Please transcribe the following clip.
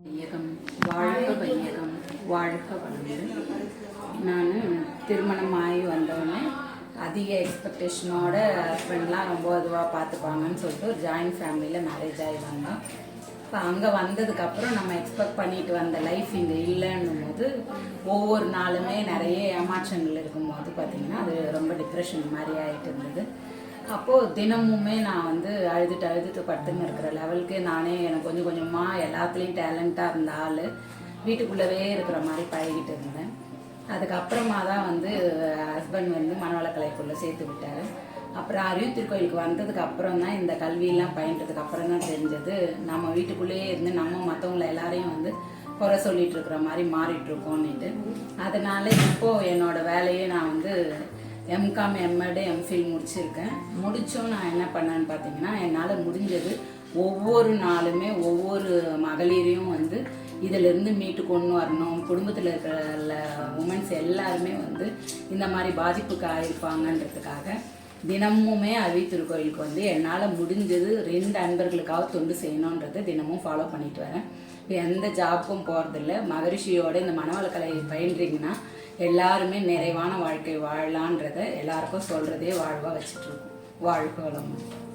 வையகம் வாழ்க வையகம் வாழ்க வளமுடன். நான் திருமணம் ஆகி வந்தோடனே அதிக எக்ஸ்பெக்டேஷனோட ஹஸ்பண்ட்லாம் ரொம்ப இதுவாக பார்த்துப்பாங்கன்னு சொல்லிட்டு ஒரு ஜாயின்ட் ஃபேமிலியில் மேரேஜ் ஆகி வந்தோம். இப்போ அங்கே வந்ததுக்கப்புறம் நம்ம எக்ஸ்பெக்ட் பண்ணிட்டு வந்த லைஃப் இங்கே இல்லைன்னும் போது ஒவ்வொரு நாளுமே நிறைய ஏமாற்றங்கள் இருக்கும்போது பார்த்திங்கன்னா அது ரொம்ப டிப்ரெஷன் மாதிரி ஆகிட்டு இருந்தது. அப்போது தினமுமே நான் அழுதுட்டு படுத்துன்னு இருக்கிற லெவலுக்கு நானே எனக்கு கொஞ்சம் கொஞ்சமாக எல்லாத்துலேயும் டேலண்ட்டாக இருந்த ஆள் வீட்டுக்குள்ளவே இருக்கிற மாதிரி பழகிட்டு இருந்தேன். அதுக்கப்புறமா தான் ஹஸ்பண்ட் மனவளக்கலைக்குள்ளே சேர்த்து விட்டார். அப்புறம் அரியூர் திருக்கோயிலுக்கு வந்ததுக்கு அப்புறம் தான் இந்த கல்வியெல்லாம் பயின்றதுக்கு அப்புறம் தான் தெரிஞ்சது நம்ம வீட்டுக்குள்ளேயே இருந்து நம்ம மற்றவங்களை எல்லாரையும் குறை சொல்லிட்டு இருக்கிற மாதிரி மாறிட்டுருக்கோன்னுட்டு. அதனால இப்போது என்னோடய வேலையை நான் எம்காம் எம்எட் எம்ஃபில் முடிச்சிருக்கேன். முடித்தோம் நான் என்ன பண்ணேன்னு பார்த்தீங்கன்னா, என்னால் முடிஞ்சது ஒவ்வொரு நாளுமே ஒவ்வொரு மகளிரையும் இதிலிருந்து மீட்டு கொண்டு வரணும். குடும்பத்தில் இருக்கிற உமன்ஸ் எல்லாருமே இந்த மாதிரி பாதிப்புக்கு ஆகிருப்பாங்கன்றதுக்காக தினமுமே அரியூர் திருக்கோயிலுக்கு என்னால் முடிஞ்சது 2 அன்பர்களுக்காக தொண்டு செய்யணுன்றதை தினமும் ஃபாலோ பண்ணிட்டு வரேன். இப்போ எந்த ஜாப்புக்கும் போகிறதில்ல. மகரிஷியோட இந்த மனவளக்கலை பயின்றீங்கன்னா எல்லாருமே நிறைவான வாழ்க்கை வாழலான்றதை எல்லாருக்கும் சொல்கிறதே வாழ்வாக வச்சுட்ருக்கோம். வாழ்க்கை வளமுடன்.